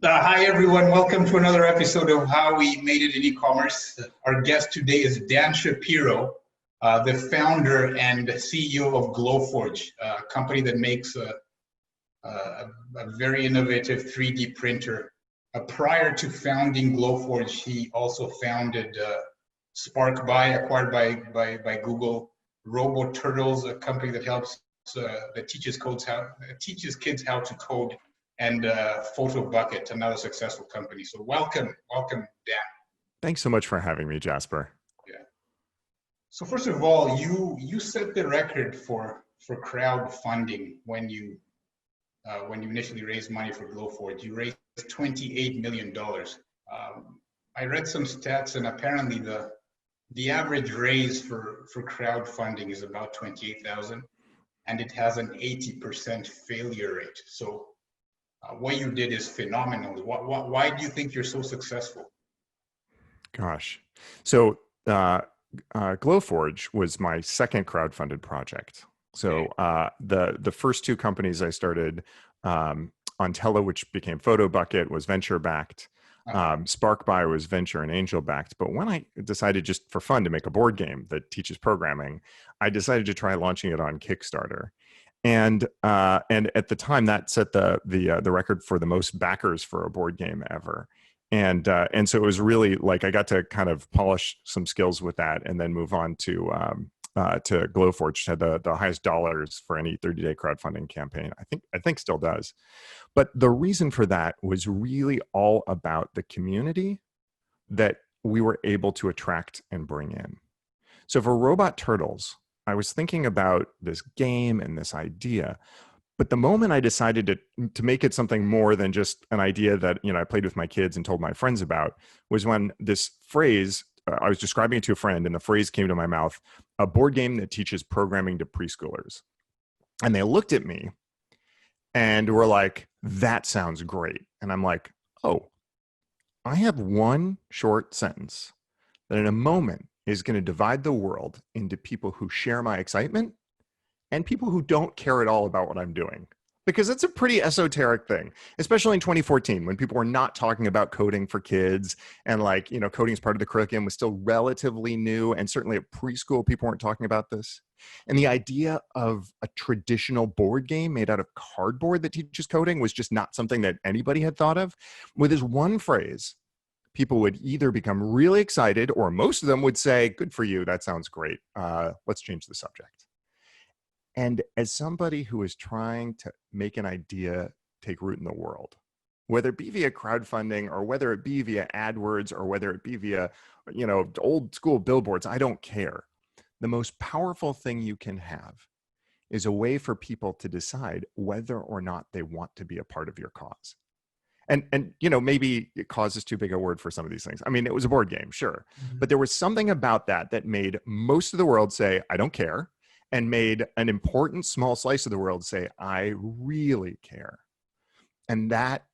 Hi, everyone. Welcome to another episode of How We Made It in E-Commerce. Our guest today is Dan Shapiro, the founder and CEO of Glowforge, a company that makes a very innovative 3D printer. Prior to founding Glowforge, he also founded SparkBuy, acquired by Google, RoboTurtles, a company that helps that teaches kids how to code, and PhotoBucket, another successful company. So welcome, Dan. Thanks so much for having me, Jasper. Yeah. So first of all, you set the record for crowdfunding when you initially raised money for Glowforge. You raised $28 million. I read some stats, and apparently the average raise for crowdfunding is about $28,000, and it has an 80% failure rate. So what you did is phenomenal. Why do you think you're so successful? Gosh. So Glowforge was my second crowdfunded project. So the first two companies I started, Ontella, which became PhotoBucket, was venture backed. SparkBuy was venture and angel backed. But when I decided just for fun to make a board game that teaches programming, I decided to try launching it on Kickstarter. And at the time, that set the record for the most backers for a board game ever. And so it was really like I got to kind of polish some skills with that, and then move on to Glowforge, which had the highest dollars for any 30-day crowdfunding campaign. I think still does. But the reason for that was really all about the community that we were able to attract and bring in. So for Robot Turtles, I was thinking about this game and this idea, but the moment I decided to make it something more than just an idea that, I played with my kids and told my friends about, was when this phrase, I was describing it to a friend, and the phrase came to my mouth: a board game that teaches programming to preschoolers. And they looked at me and were like, that sounds great. And I'm like, oh, I have one short sentence that in a moment is going to divide the world into people who share my excitement and people who don't care at all about what I'm doing. Because it's a pretty esoteric thing, especially in 2014, when people were not talking about coding for kids, and coding as part of the curriculum was still relatively new. And certainly at preschool, people weren't talking about this. And the idea of a traditional board game made out of cardboard that teaches coding was just not something that anybody had thought of. With this one phrase, people would either become really excited, or most of them would say, good for you, that sounds great. Let's change the subject. And as somebody who is trying to make an idea take root in the world, whether it be via crowdfunding, or whether it be via AdWords, or whether it be via, old school billboards, I don't care. The most powerful thing you can have is a way for people to decide whether or not they want to be a part of your cause. And maybe cause is too big a word for some of these things. I mean, it was a board game, sure. Mm-hmm. But there was something about that made most of the world say, I don't care, and made an important small slice of the world say, I really care. And that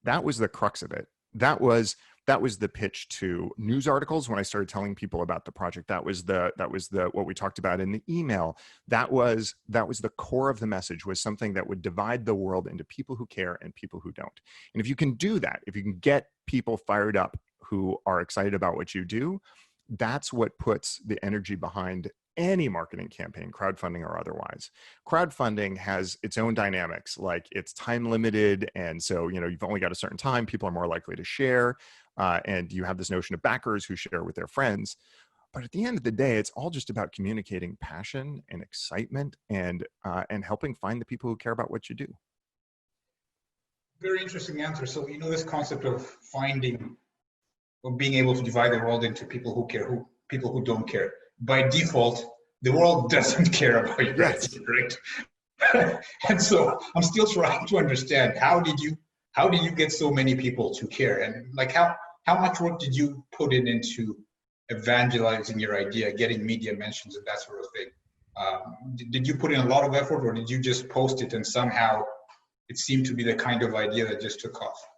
was the crux of it. That was the pitch to news articles when I started telling people about the project. That was what we talked about in the email. That was the core of the message, was something that would divide the world into people who care and people who don't. And if you can do that, if you can get people fired up who are excited about what you do, that's what puts the energy behind any marketing campaign, crowdfunding or otherwise. Crowdfunding has its own dynamics, like it's time limited. And so, you've only got a certain time, people are more likely to share. And you have this notion of backers who share with their friends. But at the end of the day, it's all just about communicating passion and excitement and helping find the people who care about what you do. Very interesting answer. So, this concept of being able to divide the world into people who care, people who don't care. By default, the world doesn't care about your idea, right? And so I'm still trying to understand, how did you get so many people to care? And how much work did you put into evangelizing your idea, getting media mentions and that sort of thing? Did you put in a lot of effort, or did you just post it and somehow it seemed to be the kind of idea that just took off?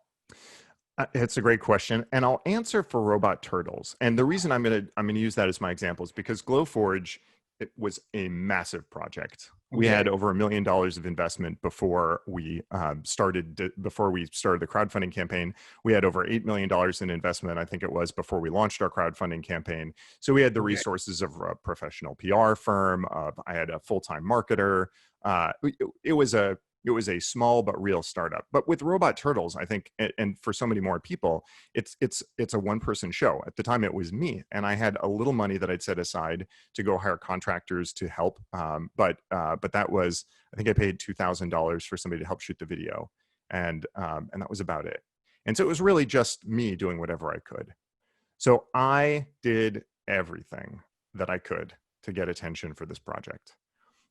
It's a great question, and I'll answer for Robot Turtles. And the reason I'm gonna use that as my example is because Glowforge, it was a massive project. We Okay. had over $1 million of investment before we started the crowdfunding campaign. We had over $8 million in investment, I think it was, before we launched our crowdfunding campaign. So we had the Okay. resources of a professional PR firm. I had a full-time marketer. It was a small but real startup. But with Robot Turtles, I think, and for so many more people, it's a one-person show. At the time, it was me, and I had a little money that I'd set aside to go hire contractors to help. But that was, I think I paid $2,000 for somebody to help shoot the video, and that was about it. And so it was really just me doing whatever I could. So I did everything that I could to get attention for this project.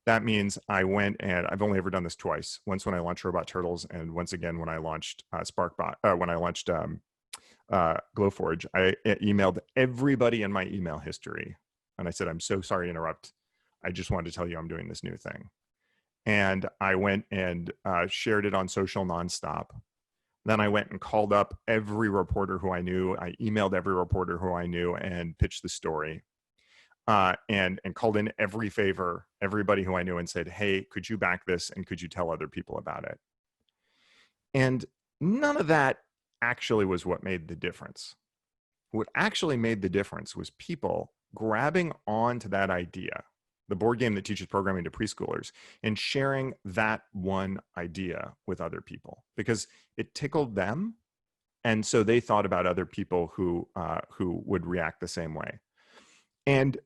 That means I went, and I've only ever done this twice. Once when I launched Robot Turtles, and once again when I launched Glowforge. I emailed everybody in my email history, and I said, "I'm so sorry to interrupt. I just wanted to tell you I'm doing this new thing." And I went and shared it on social nonstop. Then I went and called up every reporter who I knew. I emailed every reporter who I knew and pitched the story. And called in everybody who I knew and said, "Hey, could you back this, and could you tell other people about it?" And none of that actually was what made the difference. What actually made the difference was people grabbing onto that idea, the board game that teaches programming to preschoolers, and sharing that one idea with other people because it tickled them. And so they thought about other people who would react the same way. And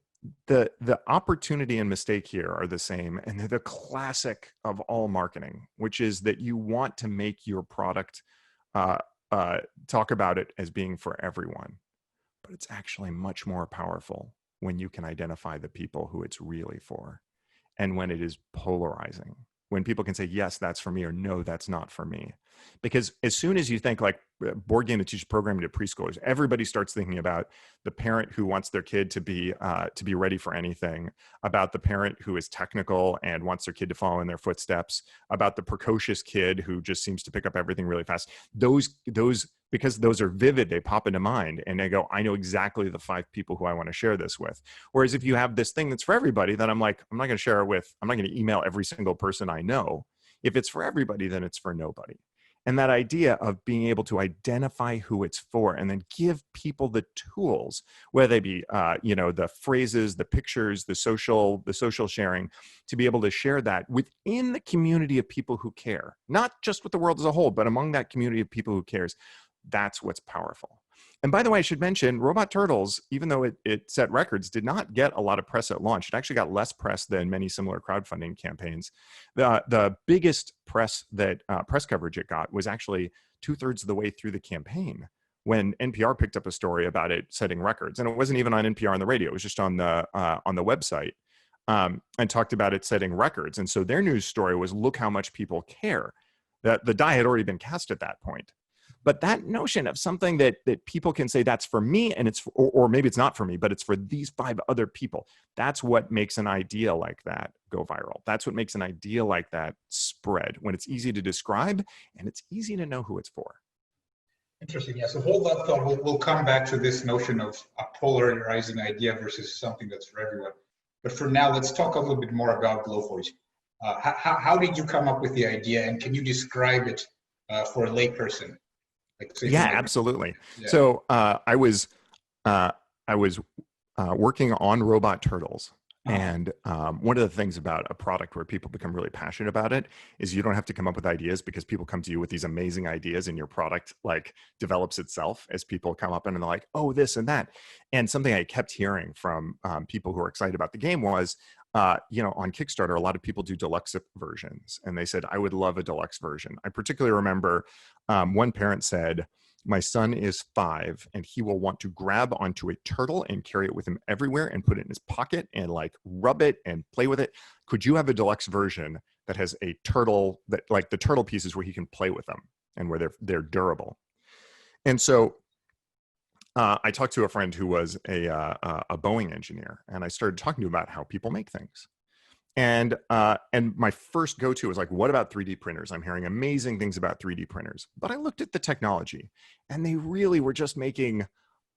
the opportunity and mistake here are the same, and they're the classic of all marketing, which is that you want to make your product talk about it as being for everyone, but it's actually much more powerful when you can identify the people who it's really for, and when it is polarizing, when people can say, "Yes, that's for me," or "No, that's not for me." Because as soon as you think like board game that teaches programming to preschoolers, everybody starts thinking about the parent who wants their kid to be ready for anything, about the parent who is technical and wants their kid to follow in their footsteps, about the precocious kid who just seems to pick up everything really fast. Those because those are vivid, they pop into mind, and they go, "I know exactly the 5 people who I want to share this with." Whereas if you have this thing that's for everybody, then I'm like, I'm not going to share it with, I'm not going to email every single person I know. If it's for everybody, then it's for nobody. And that idea of being able to identify who it's for and then give people the tools, whether they be, the phrases, the pictures, the social sharing, to be able to share that within the community of people who care, not just with the world as a whole, but among that community of people who cares. That's what's powerful. And by the way, I should mention, Robot Turtles, even though it set records, did not get a lot of press at launch. It actually got less press than many similar crowdfunding campaigns. The biggest press coverage it got was actually 2/3 of the way through the campaign, when NPR picked up a story about it setting records. And it wasn't even on NPR on the radio. It was just on the website, and talked about it setting records. And so their news story was, look how much people care. That the die had already been cast at that point. But that notion of something that people can say, that's for me, and it's or maybe it's not for me, but it's for these 5 other people. That's what makes an idea like that go viral. That's what makes an idea like that spread, when it's easy to describe and it's easy to know who it's for. Interesting. Yeah. So hold that thought. We'll come back to this notion of a polarizing idea versus something that's for everyone. But for now, let's talk a little bit more about Glowforge. How did you come up with the idea, and can you describe it for a layperson? Yeah, absolutely. Yeah. So I was working on Robot Turtles. And one of the things about a product where people become really passionate about it is you don't have to come up with ideas, because people come to you with these amazing ideas, and your product like develops itself as people come up and they're like, "Oh, this and that." And something I kept hearing from people who are excited about the game was, on Kickstarter, a lot of people do deluxe versions, and they said, "I would love a deluxe version." I particularly remember one parent said, "My son is 5 and he will want to grab onto a turtle and carry it with him everywhere and put it in his pocket and like rub it and play with it. Could you have a deluxe version that has a turtle, that like the turtle pieces where he can play with them and where they're durable?" And so I talked to a friend who was a Boeing engineer, and I started talking to him about how people make things. And my first go-to was like, what about 3D printers? I'm hearing amazing things about 3D printers. But I looked at the technology, and they really were just making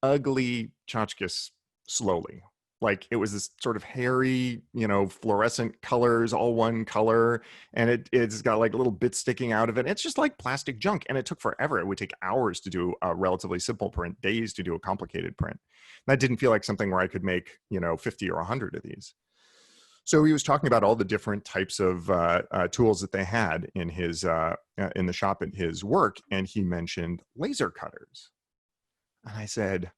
ugly tchotchkes slowly. Like it was this sort of hairy, fluorescent colors, all one color. And it's got like little bits sticking out of it. It's just like plastic junk. And it took forever. It would take hours to do a relatively simple print, days to do a complicated print. That didn't feel like something where I could make, 50 or 100 of these. So he was talking about all the different types of tools that they had in in the shop at his work. And he mentioned laser cutters. And I said,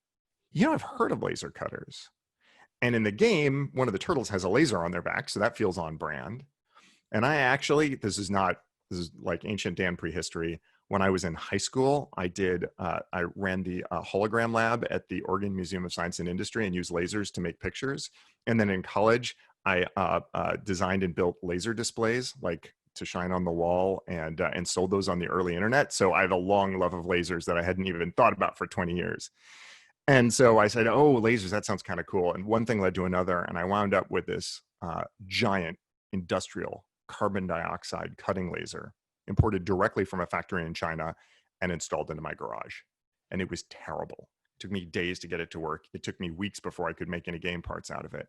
I've heard of laser cutters. And in the game, one of the turtles has a laser on their back, so that feels on brand. And I actually, this is like ancient Dan prehistory. When I was in high school, I ran the hologram lab at the Oregon Museum of Science and Industry and used lasers to make pictures. And then in college, I designed and built laser displays, like to shine on the wall, and sold those on the early internet. So I have a long love of lasers that I hadn't even thought about for 20 years. And so I said, oh, lasers, that sounds kind of cool. And one thing led to another. And I wound up with this giant industrial carbon dioxide cutting laser imported directly from a factory in China and installed into my garage. And it was terrible. It took me days to get it to work. It took me weeks before I could make any game parts out of it.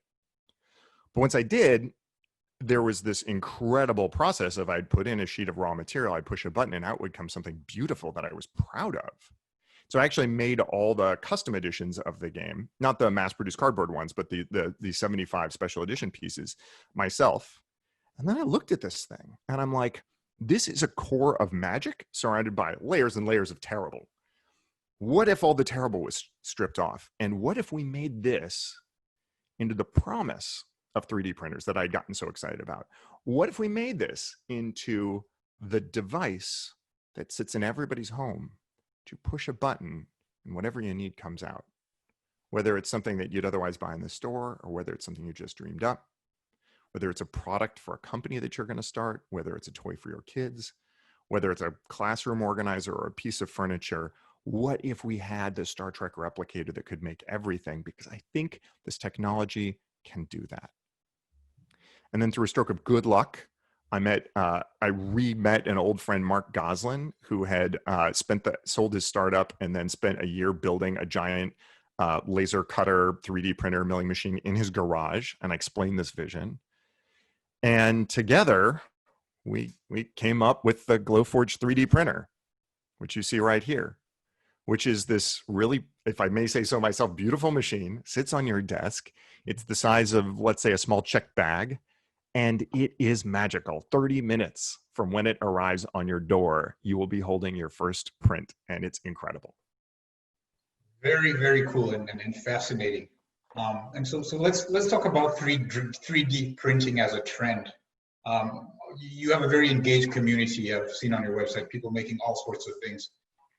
But once I did, there was this incredible process of I'd put in a sheet of raw material, I'd push a button, and out would come something beautiful that I was proud of. So I actually made all the custom editions of the game, not the mass-produced cardboard ones, but the 75 special edition pieces myself. And then I looked at this thing and I'm like, this is a core of magic surrounded by layers and layers of terrible. What if all the terrible was stripped off? And what if we made this into the promise of 3D printers that I'd gotten so excited about? What if we made this into the device that sits in everybody's home? To push a button and whatever you need comes out, whether it's something that you'd otherwise buy in the store or whether it's something you just dreamed up, whether it's a product for a company that you're going to start, whether it's a toy for your kids, whether it's a classroom organizer or a piece of furniture. What if we had the Star Trek replicator that could make everything? Because I think this technology can do that. And then through a stroke of good luck, I re-met an old friend, Mark Goslin, who had sold his startup and then spent a year building a giant laser cutter 3D printer milling machine in his garage. And I explained this vision. And together, we came up with the Glowforge 3D printer, which you see right here, which is this really, if I may say so myself, beautiful machine, sits on your desk. It's the size of, let's say, a small check bag. And it is magical. 30 minutes from when it arrives on your door, you will be holding your first print, and it's incredible. Very, very cool and fascinating. And so let's talk about 3D printing as a trend. You have a very engaged community. I've seen on your website people making all sorts of things,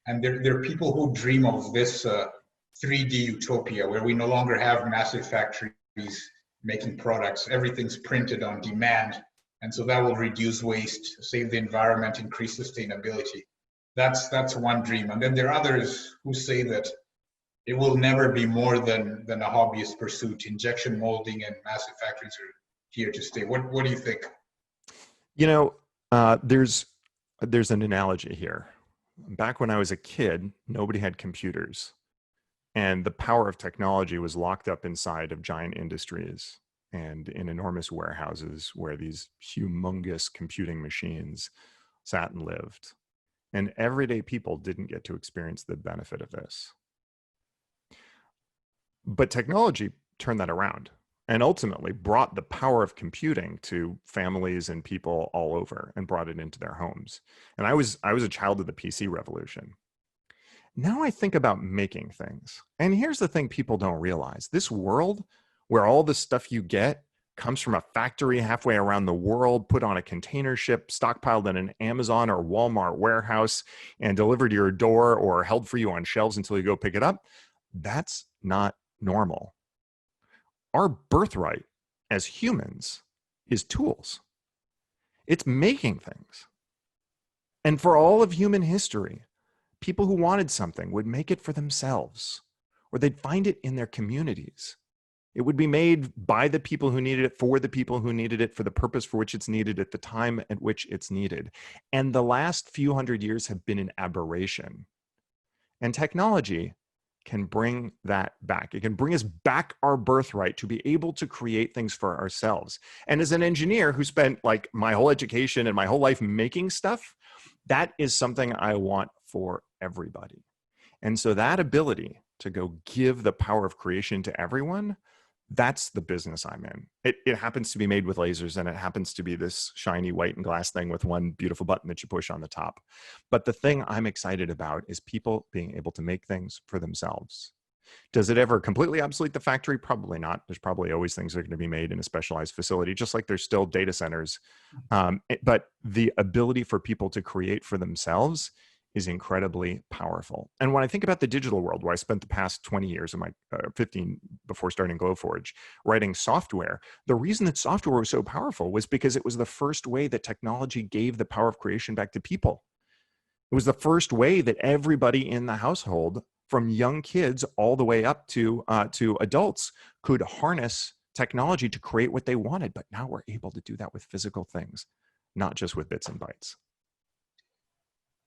and there are people who dream of this 3D utopia where we no longer have massive factories making products. Everything's printed on demand. And so that will reduce waste, save the environment, increase sustainability. That's one dream. And then there are others who say that it will never be more than a hobbyist pursuit. Injection molding and massive factories are here to stay. What do you think? There's an analogy here. Back when I was a kid, nobody had computers. And the power of technology was locked up inside of giant industries and in enormous warehouses where these humongous computing machines sat and lived. And everyday people didn't get to experience the benefit of this. But technology turned that around and ultimately brought the power of computing to families and people all over and brought it into their homes. And I was a child of the PC revolution. Now I think about making things. And here's the thing people don't realize. This world where all the stuff you get comes from a factory halfway around the world, put on a container ship, stockpiled in an Amazon or Walmart warehouse, and delivered to your door or held for you on shelves until you go pick it up, that's not normal. Our birthright as humans is tools. It's making things. And for all of human history, people who wanted something would make it for themselves, or they'd find it in their communities. It would be made by the people who needed it, for the people who needed it, for the purpose for which it's needed, at the time at which it's needed. And the last few hundred years have been an aberration. And technology can bring that back. It can bring us back our birthright to be able to create things for ourselves. And as an engineer who spent like my whole education and my whole life making stuff, that is something I want for everybody. And so that ability to go give the power of creation to everyone, that's the business I'm in. It happens to be made with lasers, and it happens to be this shiny white and glass thing with one beautiful button that you push on the top. But the thing I'm excited about is people being able to make things for themselves. Does it ever completely obsolete the factory? Probably not. There's probably always things that are going to be made in a specialized facility, just like there's still data centers. But the ability for people to create for themselves is incredibly powerful. And when I think about the digital world, where I spent the past 20 years of my 15 before starting Glowforge writing software, the reason that software was so powerful was because it was the first way that technology gave the power of creation back to people. It was the first way that everybody in the household, from young kids all the way up to adults, could harness technology to create what they wanted. But now we're able to do that with physical things, not just with bits and bytes.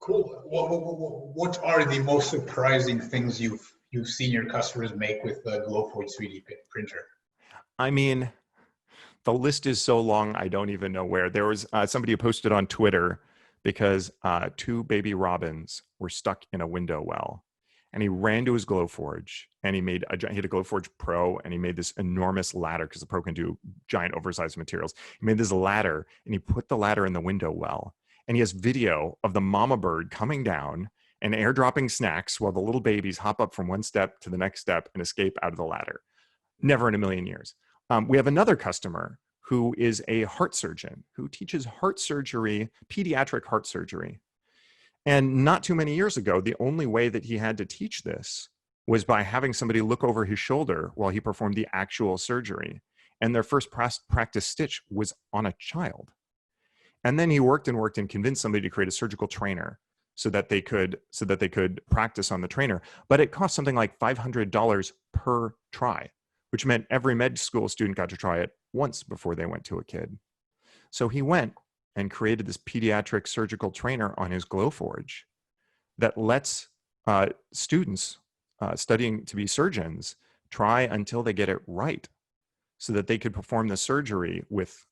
Cool. What are the most surprising things you've seen your customers make with the Glowforge 3D printer? I mean, the list is so long, I don't even know where. There was somebody who posted on Twitter because 2 baby robins were stuck in a window well. And he ran to his Glowforge, and he had a Glowforge Pro, and he made this enormous ladder, because the Pro can do giant oversized materials. He made this ladder, and he put the ladder in the window well. And he has video of the mama bird coming down and airdropping snacks while the little babies hop up from one step to the next step and escape out of the ladder. Never in a million years. We have another customer who is a heart surgeon who teaches heart surgery, pediatric heart surgery. And not too many years ago, the only way that he had to teach this was by having somebody look over his shoulder while he performed the actual surgery. And their first practice stitch was on a child. And then he worked and convinced somebody to create a surgical trainer so that they could practice on the trainer. But it cost something like $500 per try, which meant every med school student got to try it once before they went to a kid. So he went and created this pediatric surgical trainer on his Glowforge that lets students studying to be surgeons try until they get it right, so that they could perform the surgery with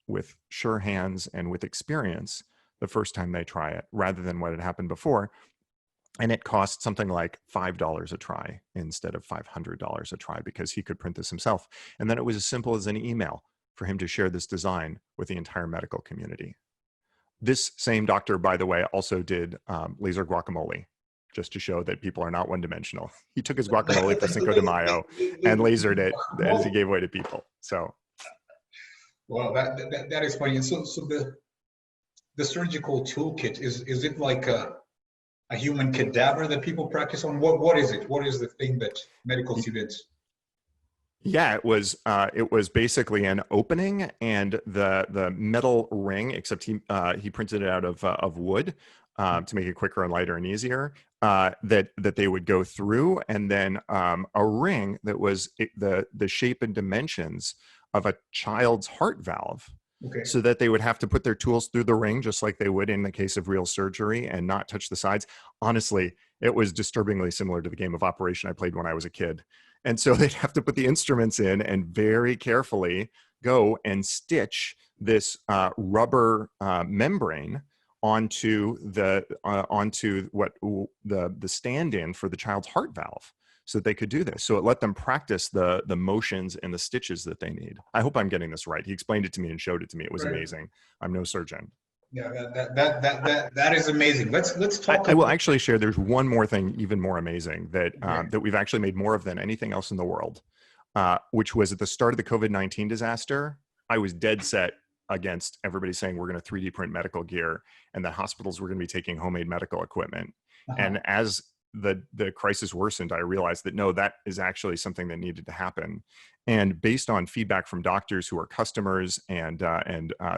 sure hands and with experience the first time they try it, rather than what had happened before. And it cost something like $5 a try instead of $500 a try, because he could print this himself. And then it was as simple as an email for him to share this design with the entire medical community. This same doctor, by the way, also did laser guacamole, just to show that people are not one-dimensional. He took his guacamole for Cinco de Mayo and lasered it as he gave away to people. So, well, that is funny. And so the surgical toolkit, is it like a human cadaver that people practice on? What is it? What is the thing that medical students? Yeah, it was basically an opening and the metal ring, except he printed it out of wood to make it quicker and lighter and easier. That they would go through, and then a ring that was the shape and dimensions of a child's heart valve. Okay. So that they would have to put their tools through the ring, just like they would in the case of real surgery, and not touch the sides. Honestly, it was disturbingly similar to the game of Operation I played when I was a kid. And so they'd have to put the instruments in and very carefully go and stitch this rubber membrane onto what the stand-in for the child's heart valve, so that they could do this. So it let them practice the motions and the stitches that they need. I hope I'm getting this right. He explained it to me and showed it to me. It was amazing. I'm no surgeon. Yeah, that is amazing. Let's talk. I will actually share. There's one more thing, even more amazing, that that we've actually made more of than anything else in the world, which was at the start of the COVID-19 disaster. I was dead set against everybody saying we're going to 3D print medical gear and that hospitals were going to be taking homemade medical equipment. And as the crisis worsened, I realized that no, that is actually something that needed to happen. And based on feedback from doctors who are customers and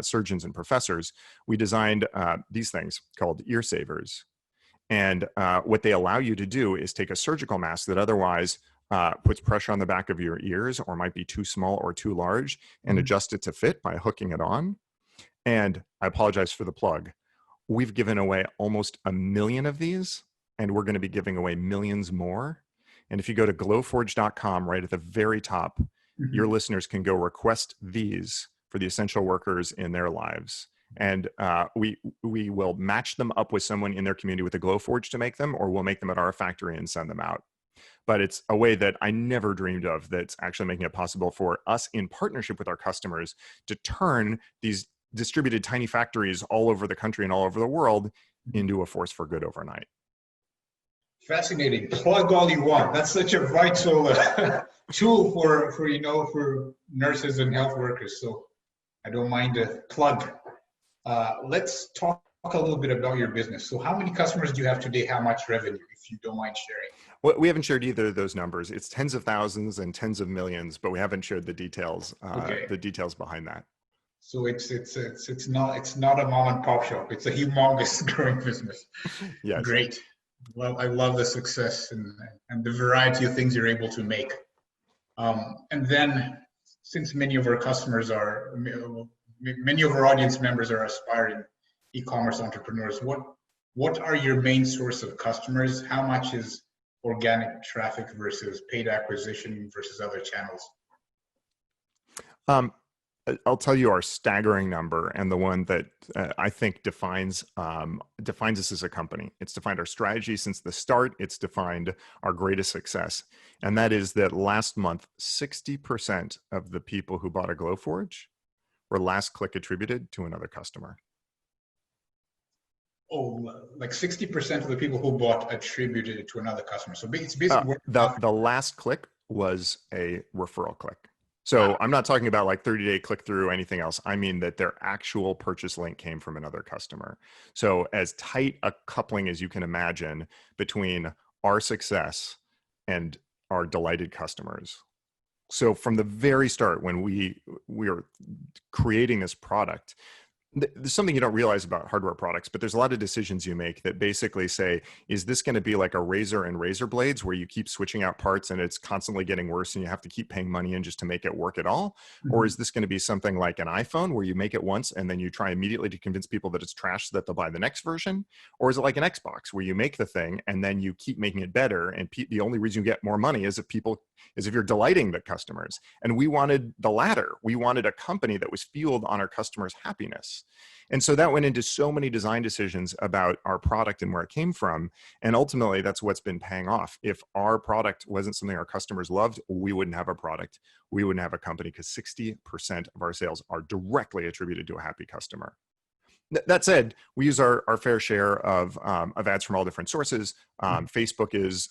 surgeons and professors, we designed these things called ear savers. And what they allow you to do is take a surgical mask that otherwise puts pressure on the back of your ears, or might be too small or too large, and adjust it to fit by hooking it on. And I apologize for the plug. We've given away almost 1 million of these, and we're going to be giving away millions more. And if you go to glowforge.com, right at the very top, your listeners can go request these for the essential workers in their lives. And we will match them up with someone in their community with a Glowforge to make them, or we'll make them at our factory and send them out. But it's a way that I never dreamed of that's actually making it possible for us in partnership with our customers to turn these distributed tiny factories all over the country and all over the world into a force for good overnight. Fascinating. Plug all you want. That's such a vital tool for nurses and health workers. So I don't mind a plug. Let's talk a little bit about your business. So how many customers do you have today? How much revenue, if you don't mind sharing? Well, we haven't shared either of those numbers. It's tens of thousands and tens of millions, but we haven't shared the details. The details behind that. So it's not a mom and pop shop. It's a humongous growing business. Yes. Great. Well, I love the success and the variety of things you're able to make. And then, since many of our audience members are aspiring e-commerce entrepreneurs, what are your main source of customers? How much is organic traffic versus paid acquisition versus other channels? I'll tell you our staggering number, and the one that I think defines us as a company. It's defined our strategy since the start. It's defined our greatest success. And that is that last month, 60% of the people who bought a Glowforge were last click attributed to another customer. Oh, like 60% of the people who bought attributed it to another customer. So it's basically the last click was a referral click. So I'm not talking about like 30-day click through or anything else. I mean that their actual purchase link came from another customer. So as tight a coupling as you can imagine between our success and our delighted customers. So from the very start, when we were creating this product, there's something you don't realize about hardware products, but there's a lot of decisions you make that basically say, is this going to be like a razor and razor blades where you keep switching out parts and it's constantly getting worse and you have to keep paying money in just to make it work at all? Or is this going to be something like an iPhone where you make it once and then you try immediately to convince people that it's trash so that they'll buy the next version? Or is it like an Xbox where you make the thing and then you keep making it better, and the only reason you get more money is if you're delighting the customers? And we wanted the latter. We wanted a company that was fueled on our customers' happiness. And so that went into so many design decisions about our product and where it came from. And ultimately, that's what's been paying off. If our product wasn't something our customers loved, we wouldn't have a product. We wouldn't have a company, because 60% of our sales are directly attributed to a happy customer. That said, we use our fair share of ads from all different sources. Facebook is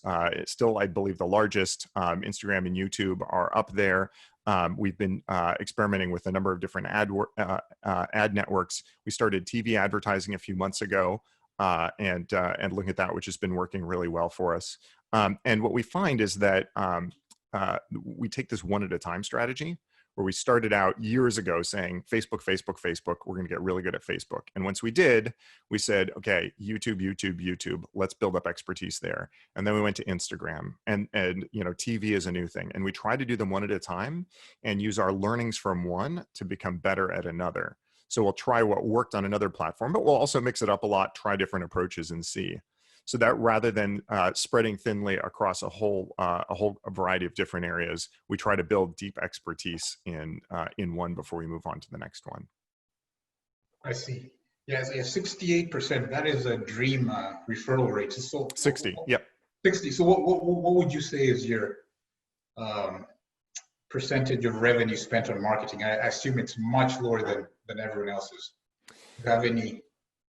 still, I believe, the largest. Instagram and YouTube are up there. We've been experimenting with a number of different ad networks. We started TV advertising a few months ago, and looking at that, which has been working really well for us. And what we find is that we take this one at a time strategy, where we started out years ago saying, Facebook, Facebook, Facebook, we're going to get really good at Facebook. And once we did, we said, okay, YouTube, YouTube, YouTube, let's build up expertise there. And then we went to Instagram, and TV is a new thing. And we try to do them one at a time and use our learnings from one to become better at another. So we'll try what worked on another platform, but we'll also mix it up a lot, try different approaches and see. So that rather than spreading thinly across a whole variety of different areas, we try to build deep expertise in one before we move on to the next one. I see. Yeah, 68%. That is a dream referral rate. So 60. Yep. 60. So what would you say is your percentage of revenue spent on marketing? I assume it's much lower than everyone else's. Do you have any?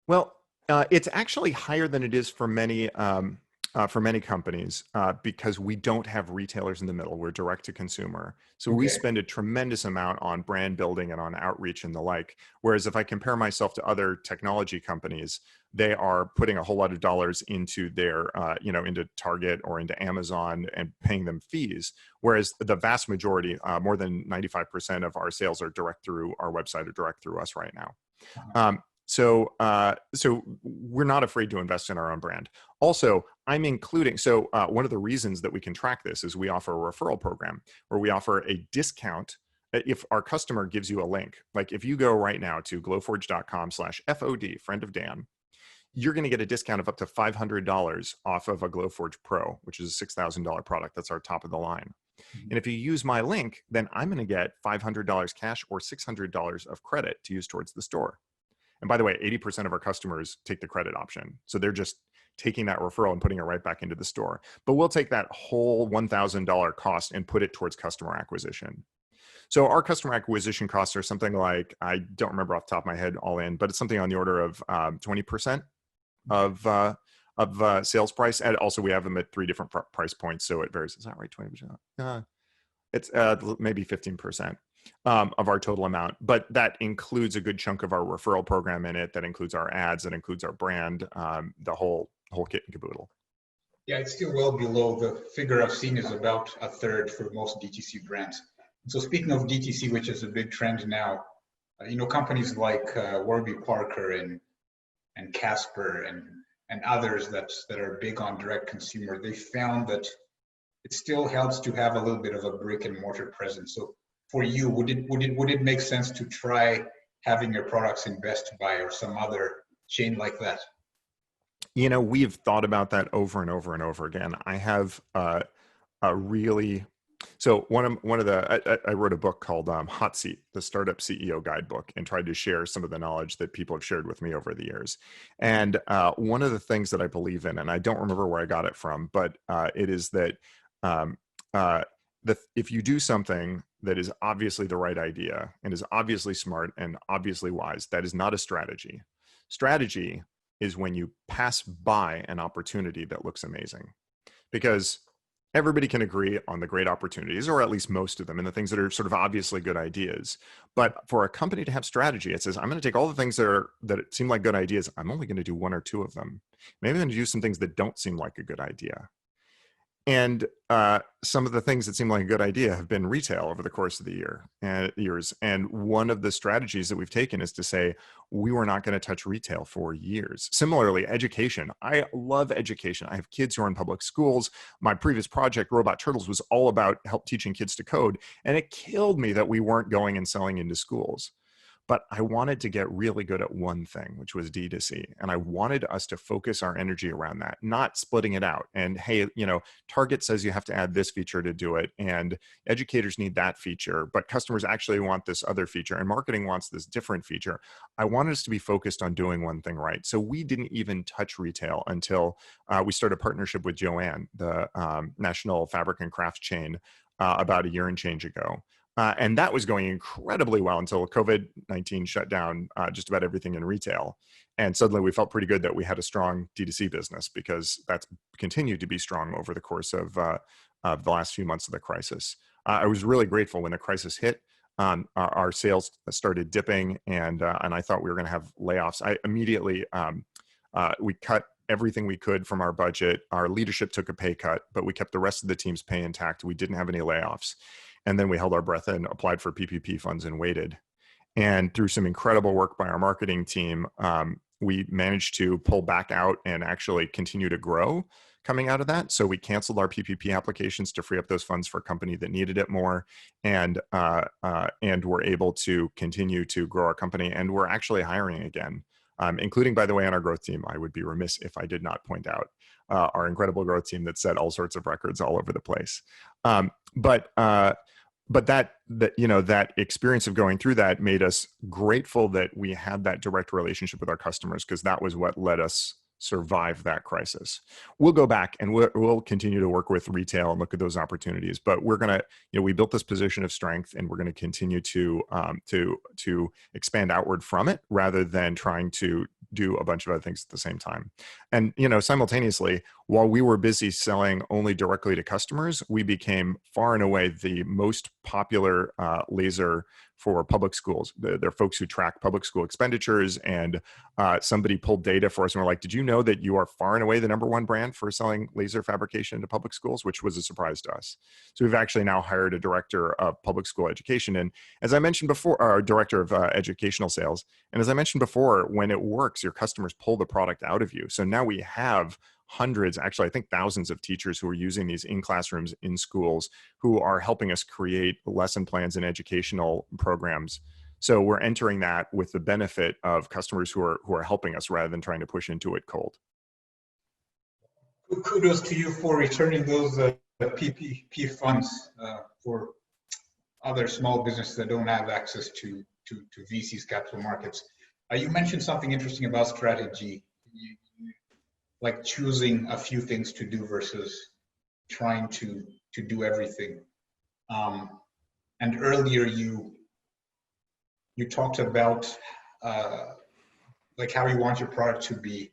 Well, it's actually higher than it is for many companies because we don't have retailers in the middle. We're direct to consumer. So we spend a tremendous amount on brand building and on outreach and the like. Whereas if I compare myself to other technology companies, they are putting a whole lot of dollars into their, into Target or into Amazon and paying them fees. Whereas the vast majority, more than 95% of our sales are direct through our website or direct through us right now. So we're not afraid to invest in our own brand. Also, I'm including, one of the reasons that we can track this is we offer a referral program where we offer a discount if our customer gives you a link. Like if you go right now to glowforge.com/FOD, friend of Dan, you're going to get a discount of up to $500 off of a Glowforge Pro, which is a $6,000 product. That's our top of the line. And if you use my link, then I'm going to get $500 cash or $600 of credit to use towards the store. And by the way, 80% of our customers take the credit option. So they're just taking that referral and putting it right back into the store. But we'll take that whole $1,000 cost and put it towards customer acquisition. So our customer acquisition costs are something like, I don't remember off the top of my head all in, but it's something on the order of 20% of sales price. And also we have them at 3 different price points. So it varies. Is that right? 20%? It's maybe 15%. Of our total amount, but that includes a good chunk of our referral program in it. That includes our ads, that includes our brand, the whole kit and caboodle. Yeah, it's still well below the figure I've seen is about a third for most DTC brands. So speaking of DTC, which is a big trend now, companies like Warby Parker and Casper and others that are big on direct consumer, they found that it still helps to have a little bit of a brick and mortar presence. So for you, would it make sense to try having your products in Best Buy or some other chain like that? We've thought about that over and over and over again. I have I wrote a book called Hot Seat, the Startup CEO Guidebook, and tried to share some of the knowledge that people have shared with me over the years. And one of the things that I believe in, and I don't remember where I got it from, but it is that if you do something that is obviously the right idea and is obviously smart and obviously wise, that is not a strategy. Strategy is when you pass by an opportunity that looks amazing, because everybody can agree on the great opportunities, or at least most of them, and the things that are sort of obviously good ideas. But for a company to have strategy, it says, I'm going to take all the things that seem like good ideas. I'm only going to do 1 or 2 of them. Maybe I'm going to do some things that don't seem like a good idea. And some of the things that seem like a good idea have been retail over the course of the years. And one of the strategies that we've taken is to say, we were not going to touch retail for years. Similarly, education. I love education. I have kids who are in public schools. My previous project, Robot Turtles, was all about teaching kids to code. And it killed me that we weren't going and selling into schools. But I wanted to get really good at one thing, which was D2C. And I wanted us to focus our energy around that, not splitting it out. And hey, Target says you have to add this feature to do it. And educators need that feature, but customers actually want this other feature, and marketing wants this different feature. I wanted us to be focused on doing one thing right. So we didn't even touch retail until we started a partnership with Joann, the national fabric and crafts chain, about a year and change ago. And that was going incredibly well until COVID-19 shut down just about everything in retail. And suddenly we felt pretty good that we had a strong D2C business, because that's continued to be strong over the course of the last few months of the crisis. I was really grateful when the crisis hit. Our sales started dipping, and I thought we were going to have layoffs. I immediately, we cut everything we could from our budget. Our leadership took a pay cut, but we kept the rest of the team's pay intact. We didn't have any layoffs. And then we held our breath and applied for PPP funds and waited. And through some incredible work by our marketing team, we managed to pull back out and actually continue to grow coming out of that. So we canceled our PPP applications to free up those funds for a company that needed it more. And we're able to continue to grow our company. And we're actually hiring again, including, by the way, on our growth team. I would be remiss if I did not point out our incredible growth team that set all sorts of records all over the place. But that experience of going through that made us grateful that we had that direct relationship with our customers, because that was what let us survive that crisis. We'll go back and we'll continue to work with retail and look at those opportunities. But we're gonna, we built this position of strength, and we're going to continue to expand outward from it, rather than trying to do a bunch of other things at the same time. And simultaneously, while we were busy selling only directly to customers, we became far and away the most popular laser for public schools. There are folks who track public school expenditures, and somebody pulled data for us and we're like, did you know that you are far and away the #1 brand for selling laser fabrication into public schools? Which was a surprise to us. So we've actually now hired a director of public school education. And as I mentioned before, our director of educational sales. And as I mentioned before, when it works, your customers pull the product out of you. So now we have hundreds, actually, I think thousands of teachers who are using these in classrooms in schools, who are helping us create lesson plans and educational programs So we're entering that with the benefit of customers who are helping us rather than trying to push into it cold. Kudos to you for returning those PPP funds for other small businesses that don't have access to VC's capital markets. You mentioned something interesting about strategy, like choosing a few things to do versus trying to do everything. And earlier you talked about like how you want your product to be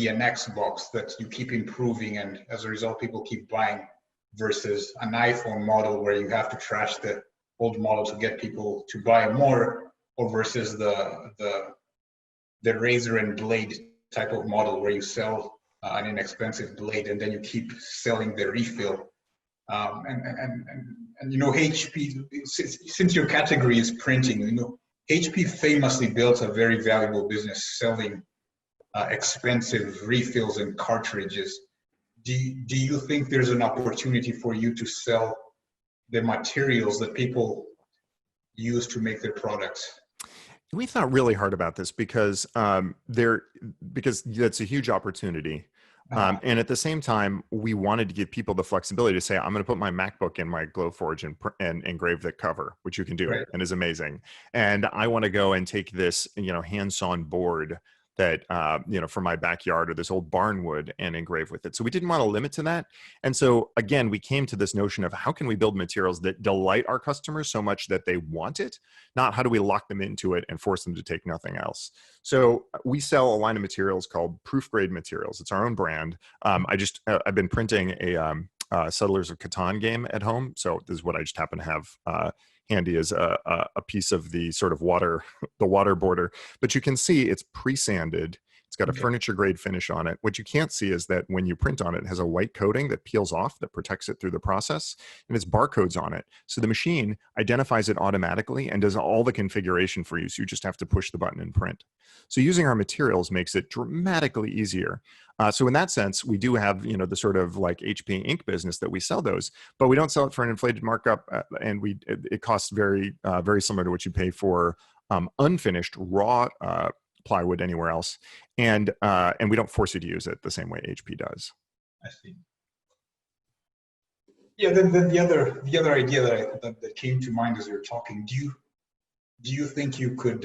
an Xbox that you keep improving, and as a result people keep buying, versus an iPhone model where you have to trash the old model to get people to buy more, or versus the razor and blade type of model where you sell an inexpensive blade and then you keep selling the refill. And you know, HP, since your category is printing, you know, HP famously built a very valuable business selling expensive refills and cartridges. Do you think there's an opportunity for you to sell the materials that people use to make their products? We thought really hard about this because because that's a huge opportunity. And at the same time, we wanted to give people the flexibility to say, I'm going to put my MacBook in my Glowforge and engrave the cover, which you can do, right, and is amazing. And I want to go and take this, you know, hand-sawn board that, you know, from my backyard or this old barn wood and engrave with it. So we didn't want to limit to that. And so again, we came to this notion of how can we build materials that delight our customers so much that they want it, not how do we lock them into it and force them to take nothing else. So we sell a line of materials called Proof Grade Materials. It's our own brand. I've been printing a Settlers of Catan game at home. So this is what I just happen to have handy as a piece of the sort of water border. But you can see it's pre-sanded. It's got a furniture grade finish on it. What you can't see is that when you print on it, it has a white coating that peels off that protects it through the process, and it's barcodes on it. So the machine identifies it automatically and does all the configuration for you. So you just have to push the button and print. So using our materials makes it dramatically easier. So in that sense, we do have, you know, the sort of like HP ink business that we sell those, but we don't sell it for an inflated markup, and it costs very similar to what you pay for unfinished raw plywood anywhere else, and we don't force you to use it the same way HP does. I see. Yeah. Then the other idea that came to mind as you were talking, do you think you could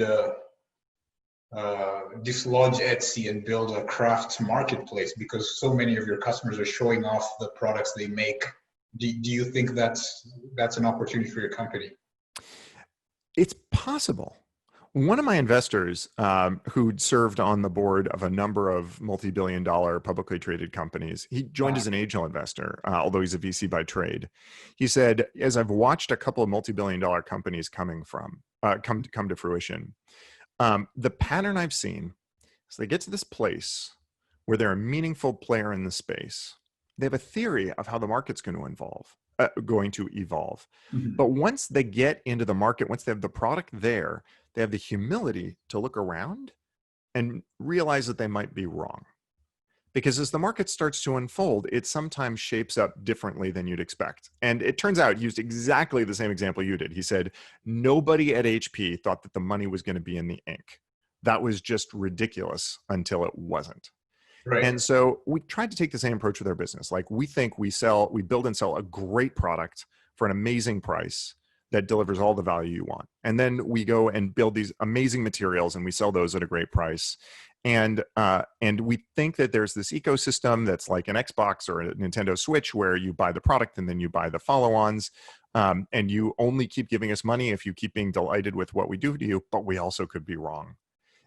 dislodge Etsy and build a crafts marketplace, because so many of your customers are showing off the products they make? Do you think that's an opportunity for your company? It's possible. One of my investors who'd served on the board of a number of multi-billion-dollar publicly traded companies, he joined as an angel investor, although he's a VC by trade. He said, as I've watched a couple of multi-billion-dollar companies come to fruition, the pattern I've seen is they get to this place where they're a meaningful player in the space. They have a theory of how the market's going to evolve. Mm-hmm. But once they get into the market, once they have the product there, they have the humility to look around and realize that they might be wrong. Because as the market starts to unfold, it sometimes shapes up differently than you'd expect. And it turns out, used exactly the same example you did. He said, nobody at HP thought that the money was going to be in the ink. That was just ridiculous until it wasn't. Right. And so we tried to take the same approach with our business. Like, we think we build and sell a great product for an amazing price that delivers all the value you want. And then we go and build these amazing materials and we sell those at a great price. And we think that there's this ecosystem that's like an Xbox or a Nintendo Switch, where you buy the product and then you buy the follow-ons, and you only keep giving us money if you keep being delighted with what we do to you. But we also could be wrong.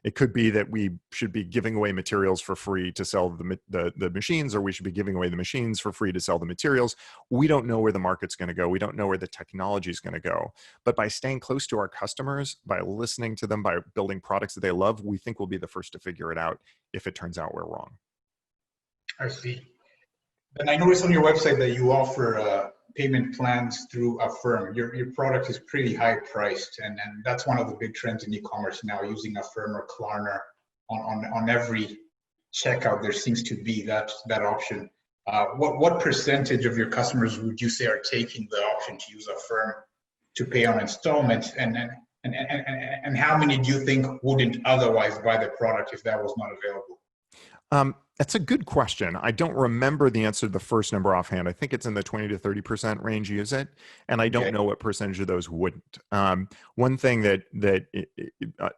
It could be that we should be giving away materials for free to sell the machines, or we should be giving away the machines for free to sell the materials. We don't know where the market's going to go. We don't know where the technology is going to go. But by staying close to our customers, by listening to them, by building products that they love, we think we'll be the first to figure it out if it turns out we're wrong. I see. And I noticed on your website that you offer payment plans through Affirm. Your product is pretty high priced, and that's one of the big trends in e-commerce now, using Affirm or Klarna on every checkout. There seems to be that option. What percentage of your customers would you say are taking the option to use Affirm to pay on installment? And And how many do you think wouldn't otherwise buy the product if that was not available? That's a good question. I don't remember the answer to the first number offhand. I think it's in the 20 to 30% range use it. And I don't Okay. know what percentage of those wouldn't. One thing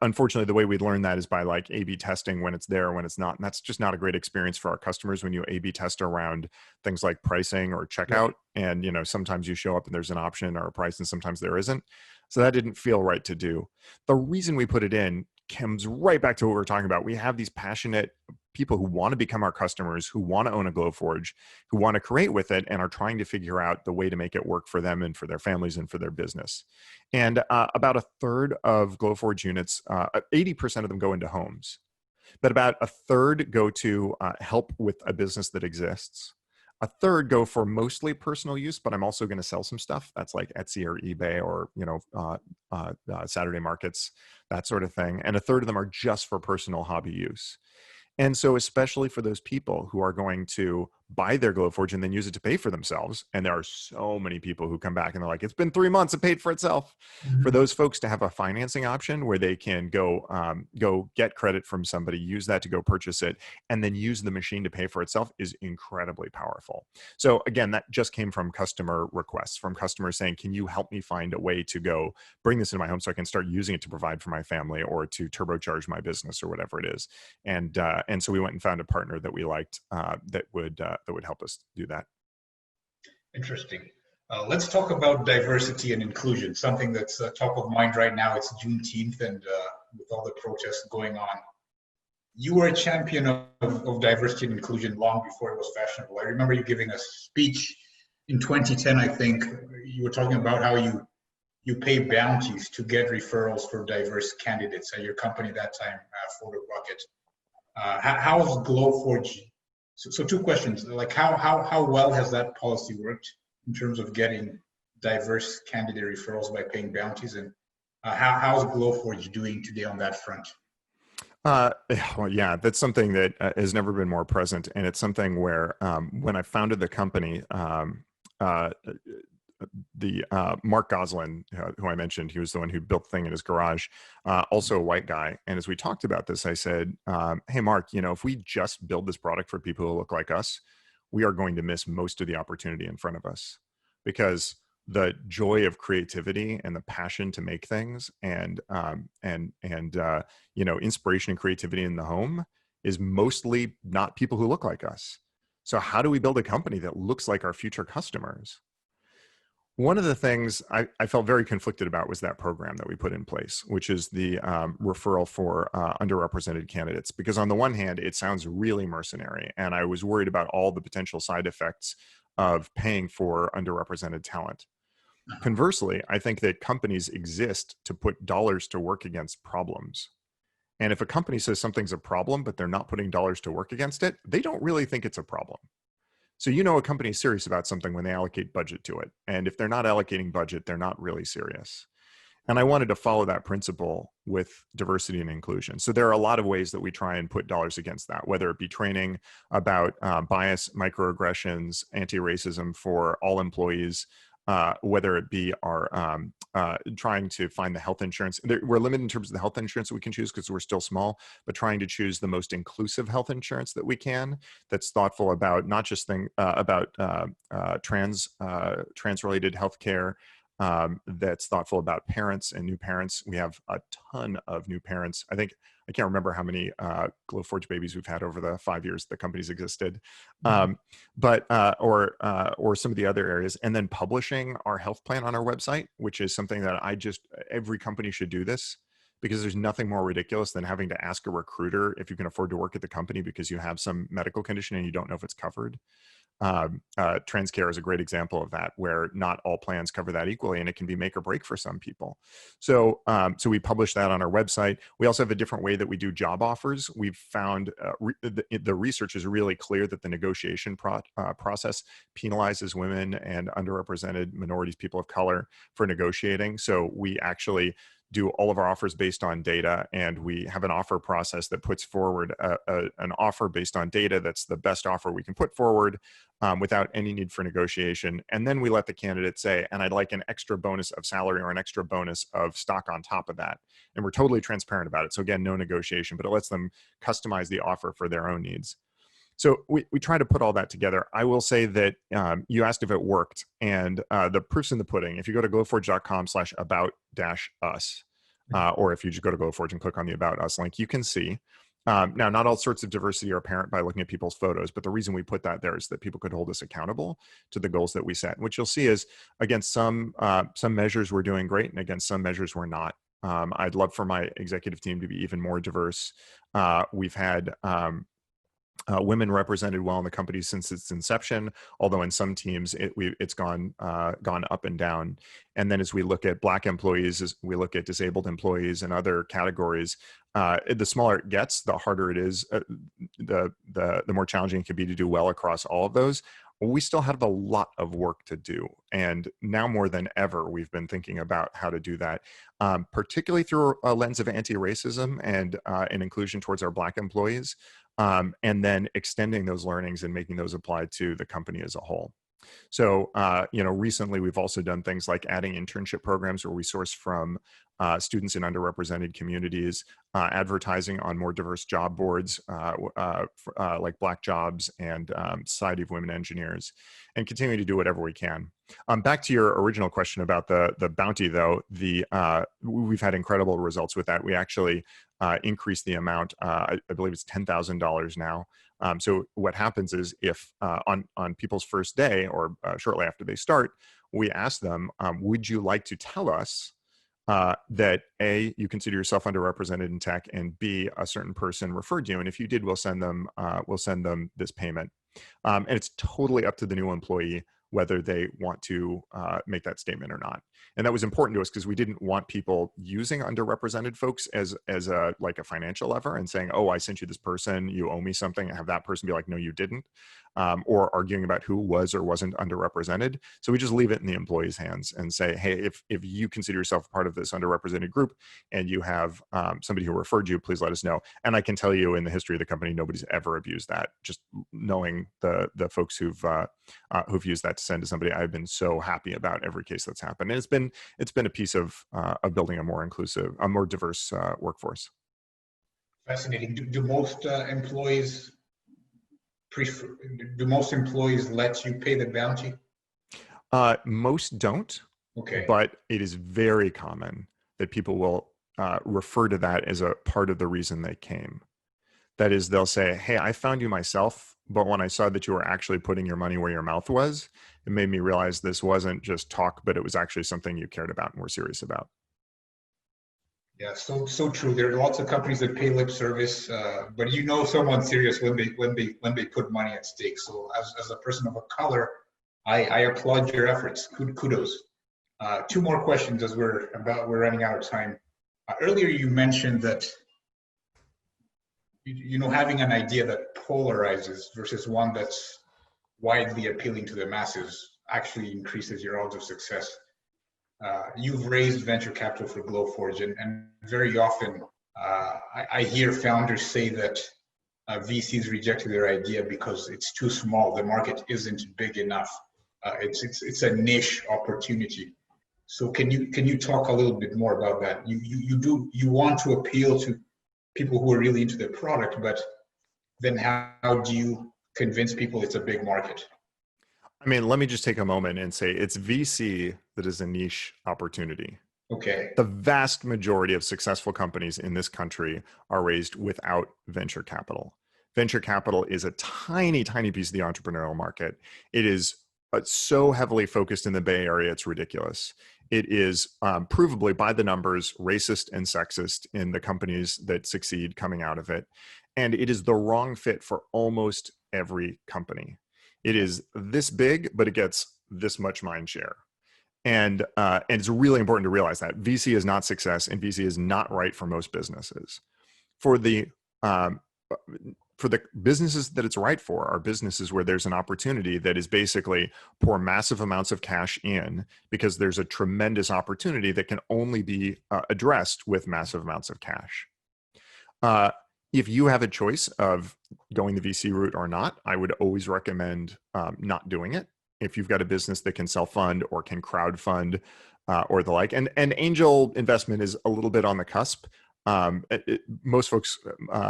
unfortunately, the way we learn that is by like A/B testing when it's there, when it's not. And that's just not a great experience for our customers when you A/B test around things like pricing or checkout. And, sometimes you show up and there's an option or a price and sometimes there isn't. So that didn't feel right to do. The reason we put it in comes right back to what we were talking about. We have these passionate people who want to become our customers, who want to own a Glowforge, who want to create with it and are trying to figure out the way to make it work for them and for their families and for their business. And about a third of Glowforge units, 80% of them go into homes, but about a third go to help with a business that exists. A third go for mostly personal use, but I'm also going to sell some stuff. That's like Etsy or eBay or, Saturday markets, that sort of thing. And a third of them are just for personal hobby use. And so especially for those people who are going to buy their Glowforge and then use it to pay for themselves, and there are so many people who come back and they're like, it's been 3 months, it paid for itself. Mm-hmm. For those folks to have a financing option where they can go get credit from somebody, use that to go purchase it, and then use the machine to pay for itself is incredibly powerful. So again, that just came from customer requests, from customers saying, can you help me find a way to go bring this into my home so I can start using it to provide for my family or to turbocharge my business or whatever it is. And so we went and found a partner that we liked that would help us do that. Interesting. Let's talk about diversity and inclusion, something that's top of mind right now. It's Juneteenth, and with all the protests going on. You were a champion of diversity and inclusion long before it was fashionable. I remember you giving a speech in 2010, I think. You were talking about how you pay bounties to get referrals for diverse candidates at your company that time, Photo Bucket. How is Glowforge? So two questions, like how well has that policy worked in terms of getting diverse candidate referrals by paying bounties, and how's Glowforge doing today on that front? Well, yeah, that's something that has never been more present. And it's something where when I founded the company, Mark Goslin, who I mentioned, he was the one who built the thing in his garage, also a white guy. And as we talked about this, I said, hey, Mark, if we just build this product for people who look like us, we are going to miss most of the opportunity in front of us, because the joy of creativity and the passion to make things and inspiration and creativity in the home is mostly not people who look like us. So how do we build a company that looks like our future customers? One of the things I felt very conflicted about was that program that we put in place, which is the referral for underrepresented candidates. Because on the one hand, it sounds really mercenary, and I was worried about all the potential side effects of paying for underrepresented talent. Conversely, I think that companies exist to put dollars to work against problems. And if a company says something's a problem, but they're not putting dollars to work against it, they don't really think it's a problem. So a company is serious about something when they allocate budget to it. And if they're not allocating budget, they're not really serious. And I wanted to follow that principle with diversity and inclusion. So there are a lot of ways that we try and put dollars against that, whether it be training about bias, microaggressions, anti-racism for all employees, whether it be our trying to find the health insurance. We're limited in terms of the health insurance that we can choose because we're still small, but trying to choose the most inclusive health insurance that we can, that's thoughtful about not just trans-related healthcare, that's thoughtful about parents and new parents. We have a ton of new parents. I can't remember how many Glowforge babies we've had over the 5 years the company's existed, or some of the other areas. And then publishing our health plan on our website, which is something that every company should do this, because there's nothing more ridiculous than having to ask a recruiter if you can afford to work at the company because you have some medical condition and you don't know if it's covered. TransCare is a great example of that, where not all plans cover that equally, and it can be make or break for some people. So we publish that on our website. We also have a different way that we do job offers. We've found the research is really clear that the negotiation process penalizes women and underrepresented minorities, people of color, for negotiating. So we actually do all of our offers based on data, and we have an offer process that puts forward an offer based on data that's the best offer we can put forward without any need for negotiation. And then we let the candidate say, and I'd like an extra bonus of salary or an extra bonus of stock on top of that. And we're totally transparent about it. So again, no negotiation, but it lets them customize the offer for their own needs. So we try to put all that together. I will say that you asked if it worked, and the proof's in the pudding. If you go to glowforge.com/about-us, or if you just go to Glowforge and click on the About Us link, you can see. Now, not all sorts of diversity are apparent by looking at people's photos, but the reason we put that there is that people could hold us accountable to the goals that we set. What you'll see is, against some measures we're doing great, and against some measures we're not. I'd love for my executive team to be even more diverse. We've had women represented well in the company since its inception, although in some teams it's gone up and down. And then as we look at Black employees, as we look at disabled employees and other categories, the smaller it gets, the harder it is, the more challenging it can be to do well across all of those. We still have a lot of work to do. And now more than ever, we've been thinking about how to do that, particularly through a lens of anti-racism and inclusion towards our Black employees, and then extending those learnings and making those apply to the company as a whole. So, recently we've also done things like adding internship programs where we source from students in underrepresented communities, advertising on more diverse job boards like Black Jobs and Society of Women Engineers, and continuing to do whatever we can. Back to your original question about the bounty, though, we've had incredible results with that. We actually increased the amount. I believe it's $10,000 now. So what happens is, if on people's first day or shortly after they start, we ask them, would you like to tell us that A, you consider yourself underrepresented in tech, and B, a certain person referred you, and if you did, we'll send them this payment. And it's totally up to the new employee whether they want to make that statement or not. And that was important to us because we didn't want people using underrepresented folks as a financial lever and saying, oh, I sent you this person, you owe me something, and have that person be like, no, you didn't, or arguing about who was or wasn't underrepresented. So we just leave it in the employee's hands and say, hey, if you consider yourself part of this underrepresented group and you have somebody who referred you, please let us know. And I can tell you, in the history of the company, nobody's ever abused that. Just knowing the folks who've used that to send to somebody, I've been so happy about every case that's happened. And it's been a piece of building a more inclusive, a more diverse workforce. Fascinating. Do most employees let you pay the bounty? Most don't. Okay. But it is very common that people will refer to that as a part of the reason they came. That is, they'll say, hey, I found you myself, but when I saw that you were actually putting your money where your mouth was, it made me realize this wasn't just talk, but it was actually something you cared about and were serious about. Yeah, so true. There are lots of companies that pay lip service, but someone's serious when they put money at stake. So as a person of a color, I applaud your efforts. Kudos. Two more questions as we're running out of time. Earlier you mentioned that having an idea that polarizes versus one that's widely appealing to the masses actually increases your odds of success. You've raised venture capital for Glowforge, and very often I hear founders say that VCs rejected their idea because it's too small. The market isn't big enough. It's a niche opportunity. So can you talk a little bit more about that? You want to appeal to people who are really into the product, but then how do you convince people it's a big market? I mean, let me just take a moment and say it's VC that is a niche opportunity. Okay. The vast majority of successful companies in this country are raised without venture capital. Venture capital is a tiny, tiny piece of the entrepreneurial market. It is so heavily focused in the Bay Area, it's ridiculous. It is provably, by the numbers, racist and sexist in the companies that succeed coming out of it. And it is the wrong fit for almost every company. It is this big, but it gets this much mind share. And it's really important to realize that VC is not success, and VC is not right for most businesses. For for the businesses that it's right for are businesses where there's an opportunity that is basically pour massive amounts of cash in because there's a tremendous opportunity that can only be addressed with massive amounts of cash. If you have a choice of going the VC route or not, I would always recommend not doing it. If you've got a business that can self-fund or can crowdfund or the like, and angel investment is a little bit on the cusp. Most folks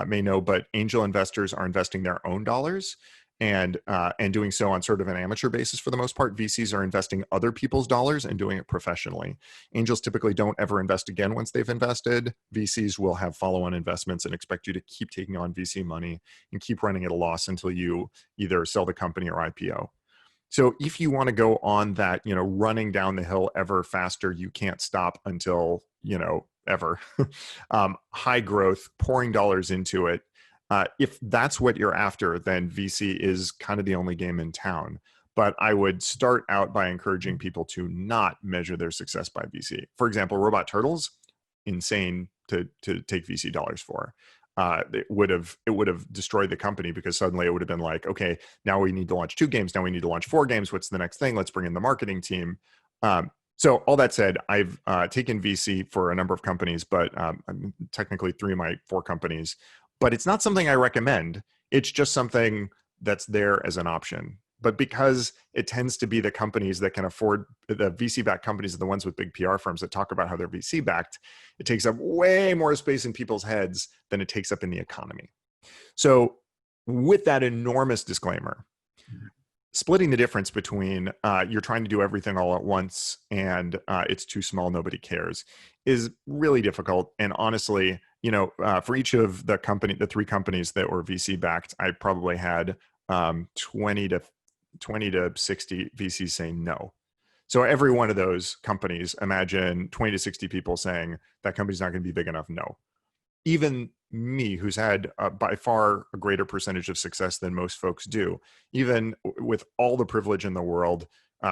may know, but angel investors are investing their own dollars and doing so on sort of an amateur basis for the most part. VCs are investing other people's dollars and doing it professionally. Angels typically don't ever invest again once they've invested. VCs will have follow-on investments and expect you to keep taking on VC money and keep running at a loss until you either sell the company or IPO. So if you want to go on that, running down the hill ever faster, you can't stop until, ever, high growth, pouring dollars into it. If that's what you're after, then VC is kind of the only game in town. But I would start out by encouraging people to not measure their success by VC. For example, Robot Turtles, insane to take VC dollars for. It would have destroyed the company because suddenly it would have been like, okay, now we need to launch 2 games. Now we need to launch 4 games. What's the next thing? Let's bring in the marketing team. So all that said, I've taken VC for a number of companies, but technically 3 of my 4 companies, but it's not something I recommend. It's just something that's there as an option. But because it tends to be the companies that can afford, the VC-backed companies are the ones with big PR firms that talk about how they're VC-backed, it takes up way more space in people's heads than it takes up in the economy. So with that enormous disclaimer, splitting the difference between you're trying to do everything all at once and it's too small, nobody cares, is really difficult. And honestly, for each of the 3 companies that were VC-backed, I probably had 20 to 60 VCs saying no. So every one of those companies, imagine 20 to 60 people saying that company's not going to be big enough. No. Even me, who's had by far a greater percentage of success than most folks do, even with all the privilege in the world,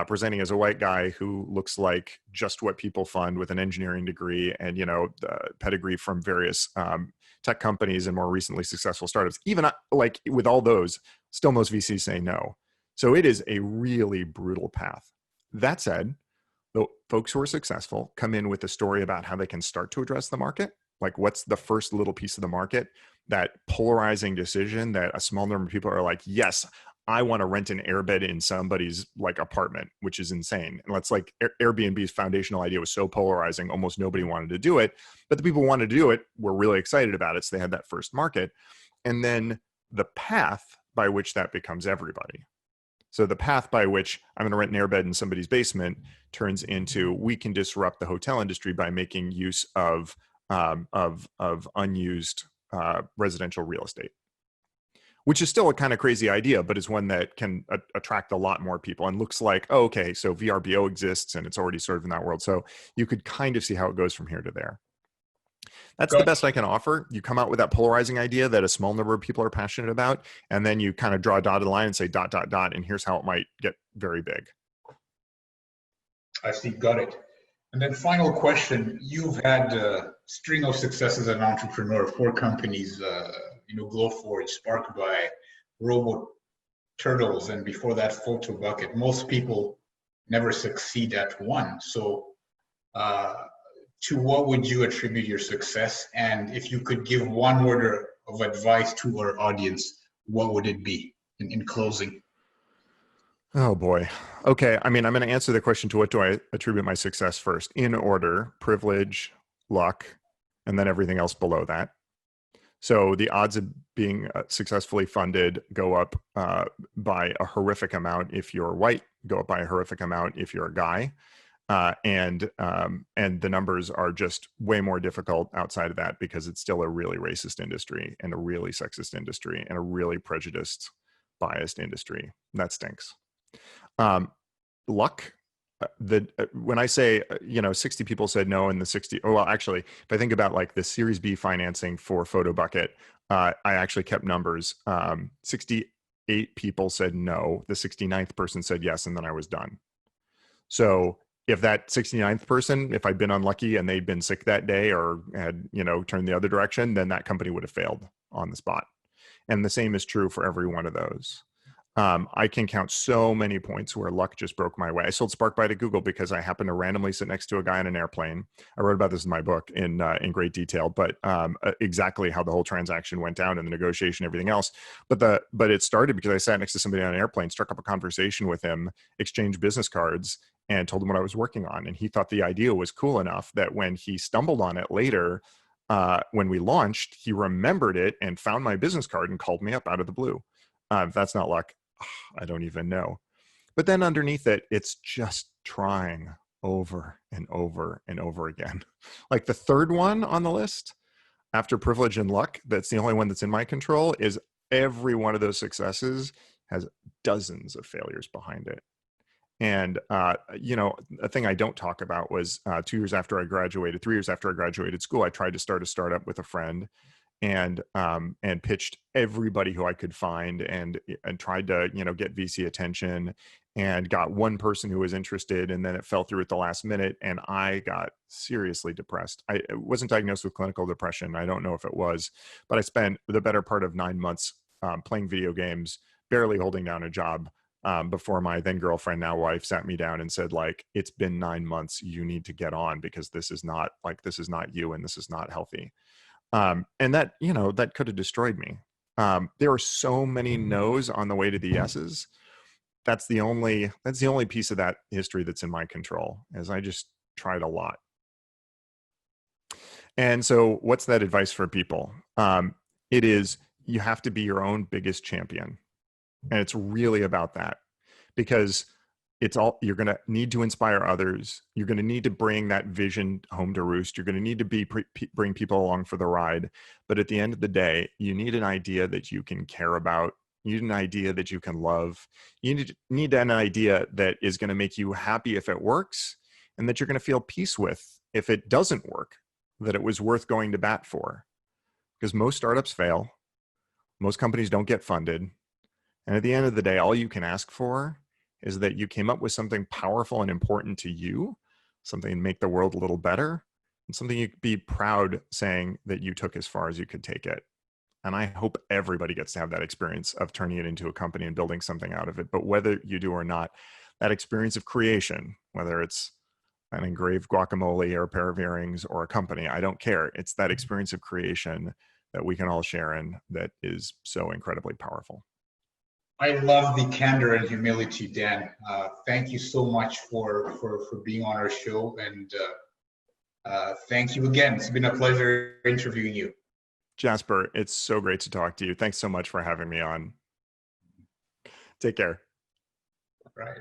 presenting as a white guy who looks like just what people fund with an engineering degree and, the pedigree from various tech companies and more recently successful startups, even like with all those, still most VCs say no. So it is a really brutal path. That said, the folks who are successful come in with a story about how they can start to address the market. Like, what's the first little piece of the market, that polarizing decision that a small number of people are like, yes, I want to rent an airbed in somebody's like apartment, which is insane. And that's like Airbnb's foundational idea was so polarizing, almost nobody wanted to do it. But the people who wanted to do it were really excited about it. So they had that first market. And then the path by which that becomes everybody. So the path by which I'm going to rent an airbed in somebody's basement turns into, we can disrupt the hotel industry by making use of unused residential real estate, which is still a kind of crazy idea, but is one that can attract a lot more people and looks like, oh, okay, so VRBO exists and it's already sort of in that world. So you could kind of see how it goes from here to there. That's the best I can offer. You come out with that polarizing idea that a small number of people are passionate about, and then you kind of draw a dotted line and say ... and here's how it might get very big. I see, got it. And then final question, you've had a string of successes as an entrepreneur, 4 companies, Glowforge, SparkBuy, Robot Turtles, and before that, Photo Bucket. Most people never succeed at one. So to what would you attribute your success? And if you could give one word of advice to our audience, what would it be in closing? Oh boy. Okay. I mean, I'm going to answer the question to what do I attribute my success first, in order: privilege, luck, and then everything else below that. So the odds of being successfully funded go up by a horrific amount if you're white, go up by a horrific amount if you're a guy. And the numbers are just way more difficult outside of that because it's still a really racist industry and a really sexist industry and a really prejudiced, biased industry. That stinks. Luck. When I say, 60 people said no, and the 60, oh, well, actually, if I think about like the Series B financing for Photo Bucket, I actually kept numbers. 68 people said no. The 69th person said yes, and then I was done. So if that 69th person, if I'd been unlucky and they'd been sick that day or had, turned the other direction, then that company would have failed on the spot. And the same is true for every one of those. I can count so many points where luck just broke my way. I sold SparkBuy to Google because I happened to randomly sit next to a guy on an airplane. I wrote about this in my book in great detail, but exactly how the whole transaction went down and the negotiation, everything else. But it started because I sat next to somebody on an airplane, struck up a conversation with him, exchanged business cards, and told him what I was working on. And he thought the idea was cool enough that when he stumbled on it later, when we launched, he remembered it and found my business card and called me up out of the blue. If that's not luck, I don't even know. But then underneath it, it's just trying over and over and over again. Like the third one on the list, after privilege and luck, that's the only one that's in my control, is every one of those successes has dozens of failures behind it. And, a thing I don't talk about was 3 years after I graduated school, I tried to start a startup with a friend and pitched everybody who I could find and tried to, get VC attention, and got one person who was interested, and then it fell through at the last minute. And I got seriously depressed. I wasn't diagnosed with clinical depression. I don't know if it was, but I spent the better part of 9 months playing video games, barely holding down a job, before my then girlfriend, now wife, sat me down and said, like, it's been 9 months, you need to get on, because this is not you, and this is not healthy. And that, that could have destroyed me. There are so many no's on the way to the yeses. That's the only piece of that history that's in my control, as I just tried a lot. And so what's that advice for people? It is, you have to be your own biggest champion. And it's really about that, because you're going to need to inspire others. You're going to need to bring that vision home to roost. You're going to need to bring people along for the ride. But at the end of the day, you need an idea that you can care about. You need an idea that you can love. You need an idea that is going to make you happy if it works, and that you're going to feel peace with if it doesn't work, that it was worth going to bat for. Because most startups fail. Most companies don't get funded. And at the end of the day, all you can ask for is that you came up with something powerful and important to you, something to make the world a little better, and something you could be proud saying that you took as far as you could take it. And I hope everybody gets to have that experience of turning it into a company and building something out of it. But whether you do or not, that experience of creation, whether it's an engraved guacamole or a pair of earrings or a company, I don't care. It's that experience of creation that we can all share in that is so incredibly powerful. I love the candor and humility, Dan. Thank you so much for being on our show, and thank you again. It's been a pleasure interviewing you. Jasper, it's so great to talk to you. Thanks so much for having me on. Take care. Right.